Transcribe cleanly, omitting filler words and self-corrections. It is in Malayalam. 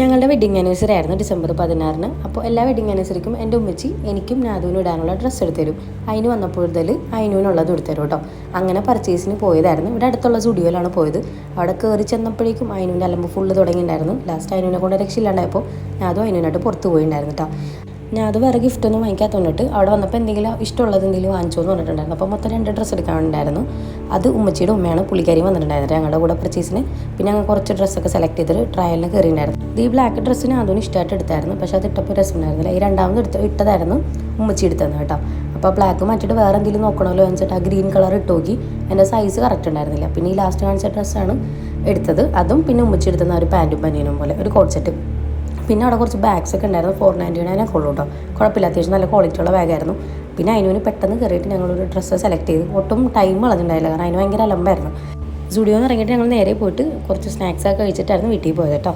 ഞങ്ങളുടെ വെഡിങ് ആനിവേഴ്സറി ആയിരുന്നു ഡിസംബർ 16-ന്. അപ്പോൾ എല്ലാ വെഡിങ് ആനിവേഴ്സറിക്കും എൻ്റെ ഉമ്മച്ചി എനിക്കും നാദുവിനും ഇടാനുള്ള ഡ്രസ്സ് എടുത്തു തരും. അതിന് വന്നപ്പോഴത്തേൽ അതിനുള്ളത് എടുത്തു തരും കേട്ടോ. അങ്ങനെ പർച്ചേസിന് പോയതായിരുന്നു. ഇവിടെ അടുത്തുള്ള സ്റ്റുഡിയോയിലാണ് പോയത്. അവിടെ കയറി ചെന്നപ്പോഴേക്കും അതിനുവിൻ്റെ അലമ്പ് ഫുള്ള് തുടങ്ങിയിട്ടുണ്ടായിരുന്നു. ലാസ്റ്റ് അതിനെ കൊണ്ട് രക്ഷയില്ലാണ്ടായപ്പോൾ ഞാനും അതിനായിട്ട് പുറത്ത് പോയിട്ടുണ്ടായിരുന്നു കേട്ടോ. ഞാൻ അത് വേറെ ഗിഫ്റ്റൊന്നും വാങ്ങിക്കാത്തോണ്ടിട്ട് അവിടെ വന്നപ്പോൾ എന്തെങ്കിലും ഇഷ്ടമുള്ളത് എന്തെങ്കിലും വാങ്ങിച്ചോ എന്ന് പറഞ്ഞിട്ടുണ്ടായിരുന്നു. അപ്പോൾ മൊത്തം 2 ഡ്രസ്സ് എടുക്കാനുണ്ടായിരുന്നു. അത് ഉമ്മച്ചിയുടെ ഉമ്മയാണ് പുള്ളിക്കാരി വന്നിട്ടുണ്ടായിരുന്നത് ഞങ്ങളുടെ കൂടെ പർച്ചേസിന്. പിന്നെ ഞങ്ങൾ കുറച്ച് ഡ്രസ്സൊക്കെ സെലക്ട് ചെയ്തിട്ട് ട്രയലിന് കയറിയിട്ടുണ്ടായിരുന്നു. ഈ ബ്ലാക്ക് ഡ്രസ്സിന് അതും ഇഷ്ടമായിട്ട് എടുത്തായിരുന്നു. പക്ഷേ അത് ഇട്ടപ്പോൾ രസമുണ്ടായിരുന്നില്ല. ഈ രണ്ടാമത് ഇട്ടതായിരുന്നു ഉമ്മച്ചി എടുത്തത് കേട്ടോ. അപ്പോൾ ബ്ലാക്ക് മാറ്റിയിട്ട് വേറെ എന്തെങ്കിലും നോക്കണമല്ലോ എന്ന് വെച്ചിട്ട് ആ ഗ്രീൻ കളർ ഇട്ട് നോക്കി. എൻ്റെ സൈസ് കറക്റ്റ് ഉണ്ടായിരുന്നില്ല. പിന്നെ ഈ ലാസ്റ്റ് കാണിച്ച ഡ്രസ്സാണ് എടുത്തത്. അതും പിന്നെ ഉമ്മച്ചി എടുത്തുന്ന ഒരു പാൻറ്റും ബനിയനും പോലെ ഒരു കോട്ട് സെറ്റ്. പിന്നെ അവിടെ കുറച്ച് ബാഗ്സ് ഒക്കെ ഉണ്ടായിരുന്നു. 499 ഉള്ളൂ കേട്ടോ. കുഴപ്പമില്ല, അത്യാവശ്യം നല്ല ക്വാളിറ്റിയുള്ള ബാഗായിരുന്നു. പിന്നെ അതിന് പെട്ടെന്ന് കയറിയിട്ട് ഞങ്ങളൊരു ഡ്രസ്സ് സെലക്ട് ചെയ്തു. ഒട്ടും ടൈം കളഞ്ഞിട്ടുണ്ടായില്ല, കാരണം അതിന് ഭയങ്കര അലമ്പായിരുന്നു. സ്റ്റുഡിയോന്ന് ഇറങ്ങിയിട്ട് ഞങ്ങൾ നേരെ പോയിട്ട് കുറച്ച് സ്നാക്സൊക്കെ കഴിച്ചിട്ടായിരുന്നു വീട്ടിൽ പോയത് കേട്ടോ.